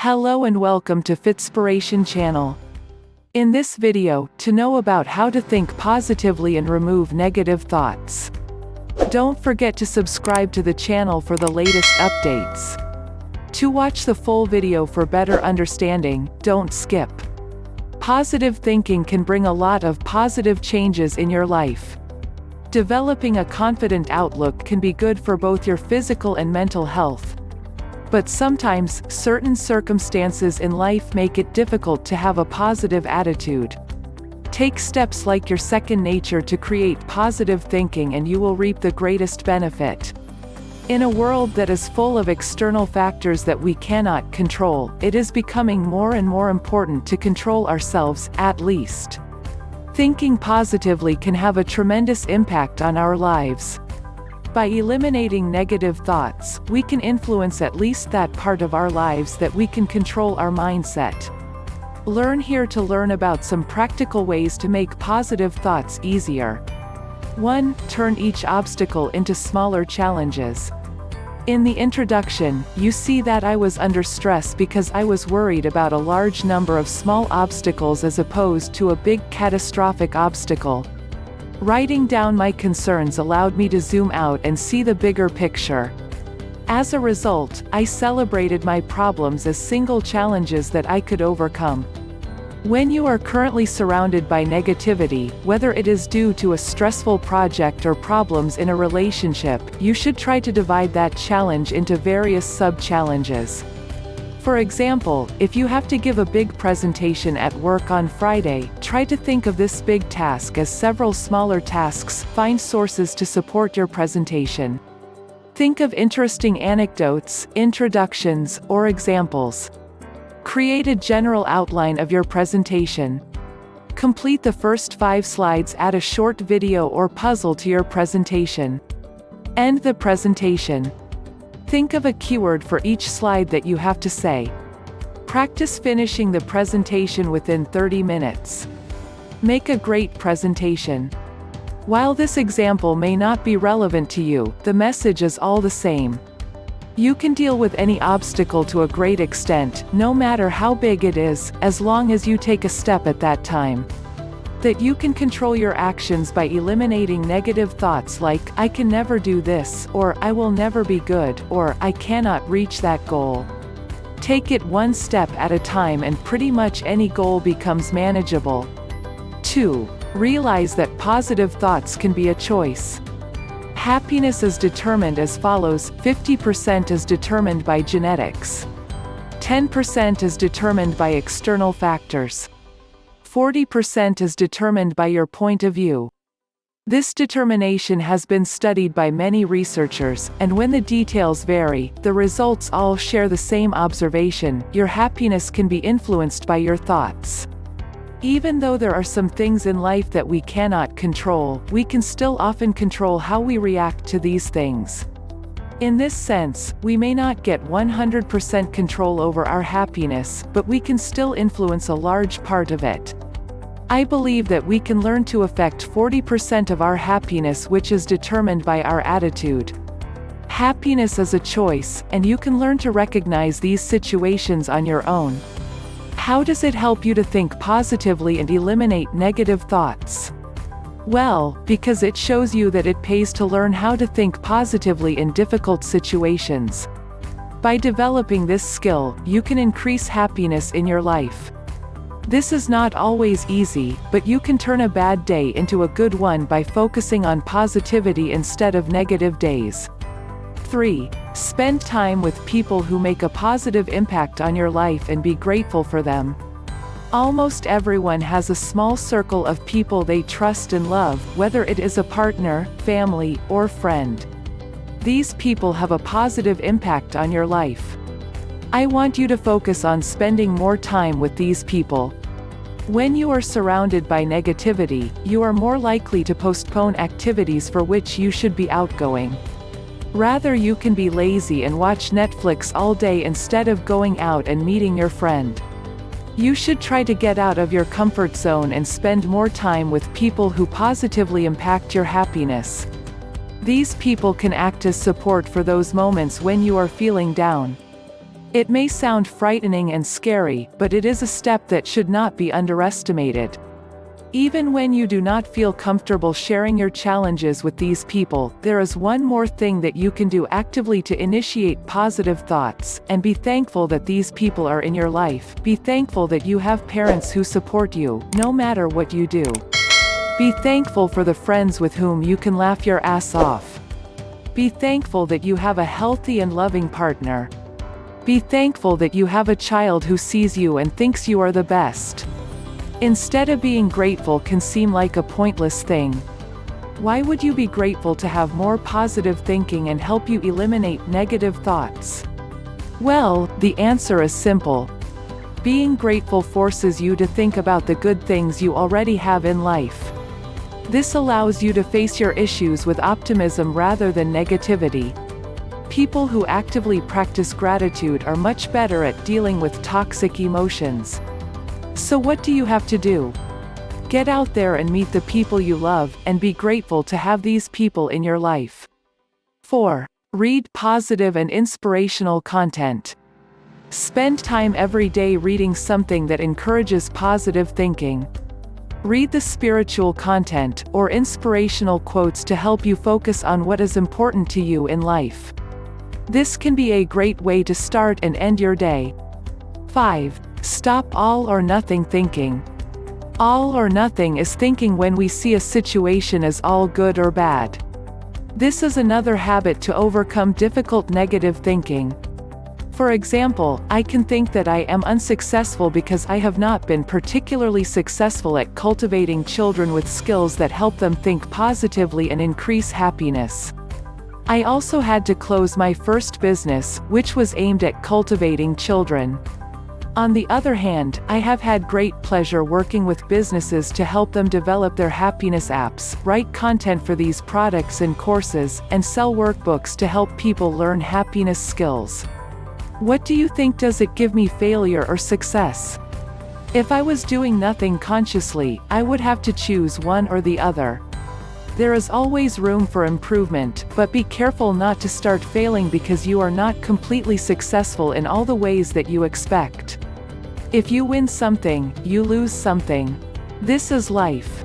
Hello and welcome to Fitspiration channel. In this video, to know about how to think positively and remove negative thoughts. Don't forget to subscribe to the channel for the latest updates. To watch the full video for better understanding, don't skip. Positive thinking can bring a lot of positive changes in your life. Developing a confident outlook can be good for both your physical and mental health. But sometimes, certain circumstances in life make it difficult to have a positive attitude. Take steps like your second nature to create positive thinking and you will reap the greatest benefit. In a world that is full of external factors that we cannot control, it is becoming more and more important to control ourselves, at least. Thinking positively can have a tremendous impact on our lives. By eliminating negative thoughts, we can influence at least that part of our lives that we can control our mindset. Learn here to learn about some practical ways to make positive thoughts easier. 1. Turn each obstacle into smaller challenges. In the introduction, you see that I was under stress because I was worried about a large number of small obstacles as opposed to a big catastrophic obstacle. Writing down my concerns allowed me to zoom out and see the bigger picture. As a result, I celebrated my problems as single challenges that I could overcome. When you are currently surrounded by negativity, whether it is due to a stressful project or problems in a relationship, you should try to divide that challenge into various sub-challenges. For example, if you have to give a big presentation at work on Friday, try to think of this big task as several smaller tasks. Find sources to support your presentation. Think of interesting anecdotes, introductions, or examples. Create a general outline of your presentation. Complete the first 5 slides. Add a short video or puzzle to your presentation. End the presentation. Think of a keyword for each slide that you have to say. Practice finishing the presentation within 30 minutes. Make a great presentation. While this example may not be relevant to you, the message is all the same. You can deal with any obstacle to a great extent, no matter how big it is, as long as you take a step at that time. That you can control your actions by eliminating negative thoughts like, I can never do this, or I will never be good, or I cannot reach that goal. Take it one step at a time and pretty much any goal becomes manageable. 2. Realize that positive thoughts can be a choice. Happiness is determined as follows: 50% is determined by genetics. 10% is determined by external factors. 40% is determined by your point of view. This determination has been studied by many researchers, and when the details vary, the results all share the same observation: your happiness can be influenced by your thoughts. Even though there are some things in life that we cannot control, we can still often control how we react to these things. In this sense, we may not get 100% control over our happiness, but we can still influence a large part of it. I believe that we can learn to affect 40% of our happiness, which is determined by our attitude. Happiness is a choice, and you can learn to recognize these situations on your own. How does it help you to think positively and eliminate negative thoughts? Well, because it shows you that it pays to learn how to think positively in difficult situations. By developing this skill, you can increase happiness in your life. This is not always easy, but you can turn a bad day into a good one by focusing on positivity instead of negative days. 3. Spend time with people who make a positive impact on your life and be grateful for them. Almost everyone has a small circle of people they trust and love, whether it is a partner, family, or friend. These people have a positive impact on your life. I want you to focus on spending more time with these people. When you are surrounded by negativity, you are more likely to postpone activities for which you should be outgoing. Rather, you can be lazy and watch Netflix all day instead of going out and meeting your friend. You should try to get out of your comfort zone and spend more time with people who positively impact your happiness. These people can act as support for those moments when you are feeling down. It may sound frightening and scary, but it is a step that should not be underestimated. Even when you do not feel comfortable sharing your challenges with these people, there is one more thing that you can do actively to initiate positive thoughts, and be thankful that these people are in your life. Be thankful that you have parents who support you, no matter what you do. Be thankful for the friends with whom you can laugh your ass off. Be thankful that you have a healthy and loving partner. Be thankful that you have a child who sees you and thinks you are the best. Instead of being grateful can seem like a pointless thing. Why would you be grateful to have more positive thinking and help you eliminate negative thoughts? Well, the answer is simple. Being grateful forces you to think about the good things you already have in life. This allows you to face your issues with optimism rather than negativity. People who actively practice gratitude are much better at dealing with toxic emotions. So what do you have to do? Get out there and meet the people you love, and be grateful to have these people in your life. 4. Read positive and inspirational content. Spend time every day reading something that encourages positive thinking. Read the spiritual content, or inspirational quotes to help you focus on what is important to you in life. This can be a great way to start and end your day. 5. Stop all or nothing thinking. All or nothing is thinking when we see a situation as all good or bad. This is another habit to overcome difficult negative thinking. For example, I can think that I am unsuccessful because I have not been particularly successful at cultivating children with skills that help them think positively and increase happiness. I also had to close my first business, which was aimed at cultivating children. On the other hand, I have had great pleasure working with businesses to help them develop their happiness apps, write content for these products and courses, and sell workbooks to help people learn happiness skills. What do you think? Does it give me failure or success? If I was doing nothing consciously, I would have to choose one or the other. There is always room for improvement, but be careful not to start failing because you are not completely successful in all the ways that you expect. If you win something, you lose something. This is life.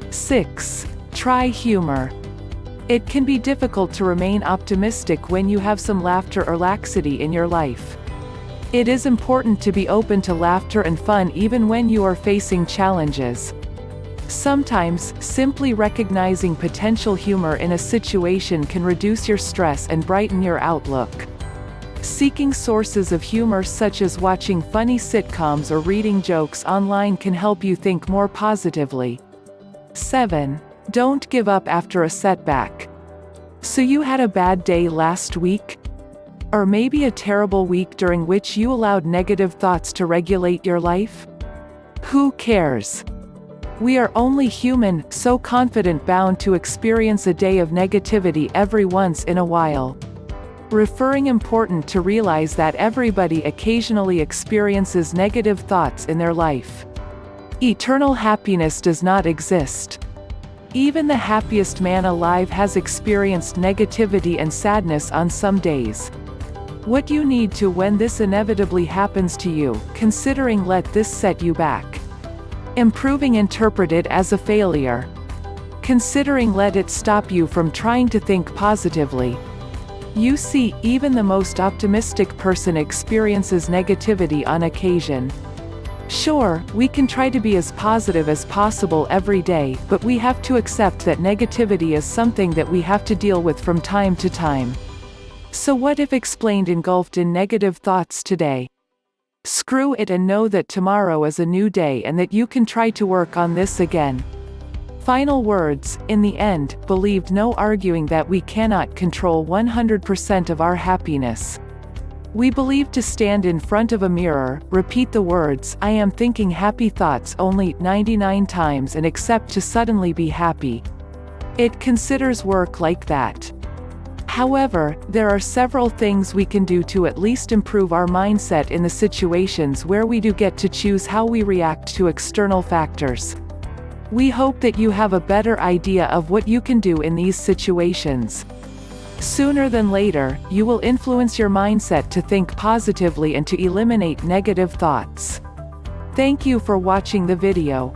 6. Try humor. It can be difficult to remain optimistic when you have some laughter or laxity in your life. It is important to be open to laughter and fun even when you are facing challenges. Sometimes, simply recognizing potential humor in a situation can reduce your stress and brighten your outlook. Seeking sources of humor such as watching funny sitcoms or reading jokes online can help you think more positively. 7. Don't give up after a setback. So you had a bad day last week? Or maybe a terrible week during which you allowed negative thoughts to regulate your life? Who cares? We are only human, so confident bound to experience a day of negativity every once in a while. Referring important to realize that everybody occasionally experiences negative thoughts in their life. Eternal happiness does not exist. Even the happiest man alive has experienced negativity and sadness on some days. What you need to when this inevitably happens to you, considering let this set you back. Improving interpret it as a failure. Considering let it stop you from trying to think positively. You see, even the most optimistic person experiences negativity on occasion. Sure, we can try to be as positive as possible every day, but we have to accept that negativity is something that we have to deal with from time to time. So what if explained engulfed in negative thoughts today? Screw it and know that tomorrow is a new day and that you can try to work on this again. Final words, in the end, believed no arguing that we cannot control 100% of our happiness. We believe to stand in front of a mirror, repeat the words, I am thinking happy thoughts only 99 times and accept to suddenly be happy. It considers work like that. However, there are several things we can do to at least improve our mindset in the situations where we do get to choose how we react to external factors. We hope that you have a better idea of what you can do in these situations. Sooner than later, you will influence your mindset to think positively and to eliminate negative thoughts. Thank you for watching the video.